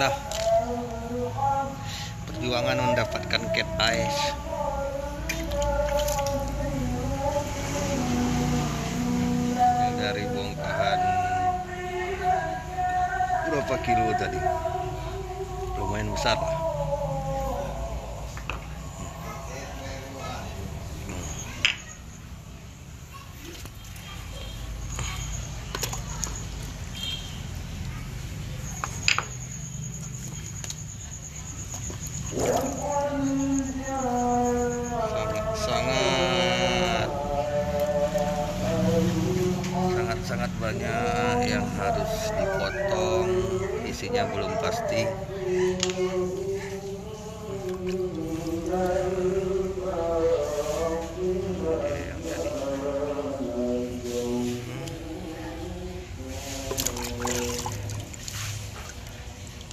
Inilah perjuangan mendapatkan cat eyes. Dari bongkahan berapa kilo tadi? Lumayan besar lah. Sangat banyak yang harus dipotong, isinya belum pasti.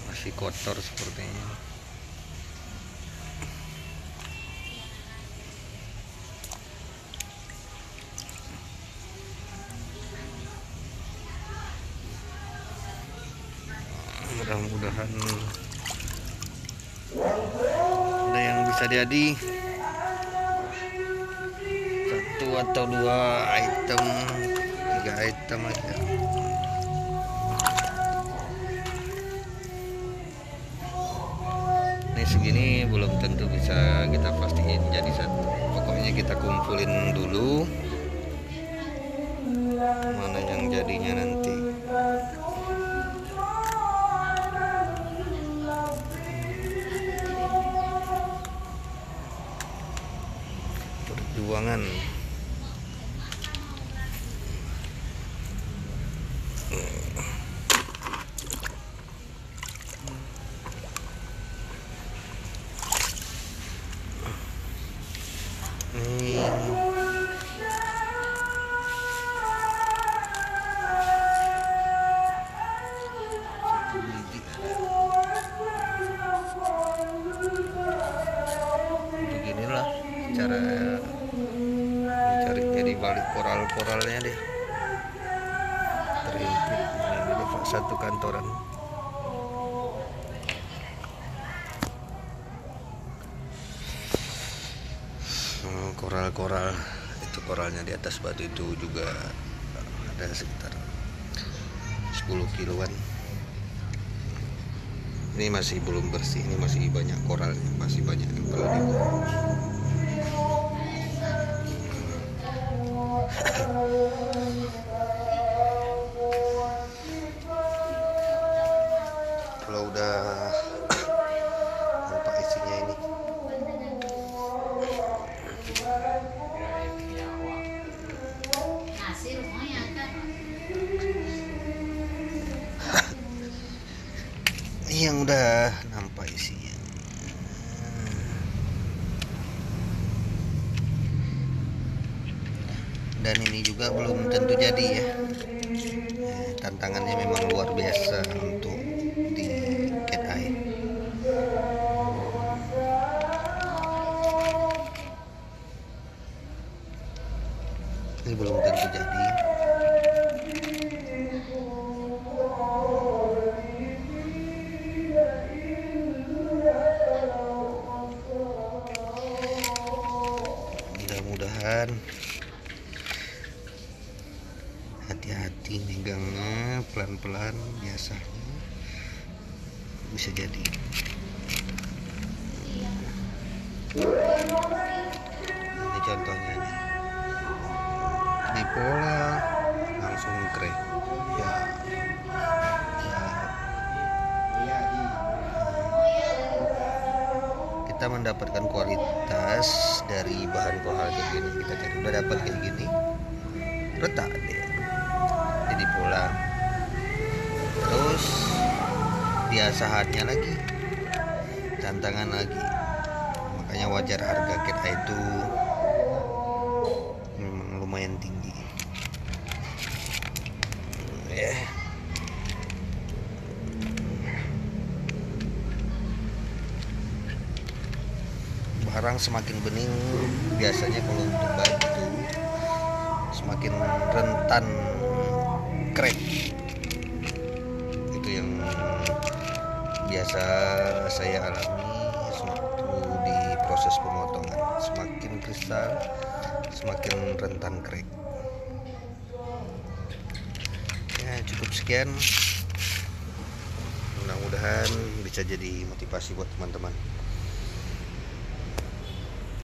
Masih kotor sepertinya. Mudah-mudahan ada yang bisa jadi 1 atau 2 item, 3 item aja. Ini segini belum tentu bisa kita pastiin jadi satu. Pokoknya kita kumpulin dulu mana yang jadinya nanti. Perjuangan. Beginilah cara mencarinya di balik koral-koralnya deh. Terimpit ini satu kantoran. Koral-koral itu, koralnya di atas batu itu juga ada sekitar 10 kiloan. Ini masih belum bersih, ini masih banyak koralnya, masih banyak yang perlu dibuang. Kalau udah nampak isinya ini, ini yang udah nampak isinya. Dan ini juga belum tentu jadi ya. Tantangannya memang luar biasa untuk di cat eye. Ini belum tentu jadi. Mudah-mudahan hati-hati megangnya, pelan-pelan, biasanya bisa jadi. Ini contohnya nih, di pola langsung crack ya. Kita mendapatkan kualitas dari bahan koral kayak gini. Kita cari udah dapat kayak gini, retak deh jadi pola, terus biasaannya lagi, tantangan lagi. Makanya wajar harga cat eye itu memang lumayan tinggi ya. Barang semakin bening biasanya kalau untuk batu semakin rentan crack. Itu yang biasa saya alami waktu di proses pemotongan. Semakin kristal, semakin rentan crack. Ya, cukup sekian. Mudah-mudahan bisa jadi motivasi buat teman-teman.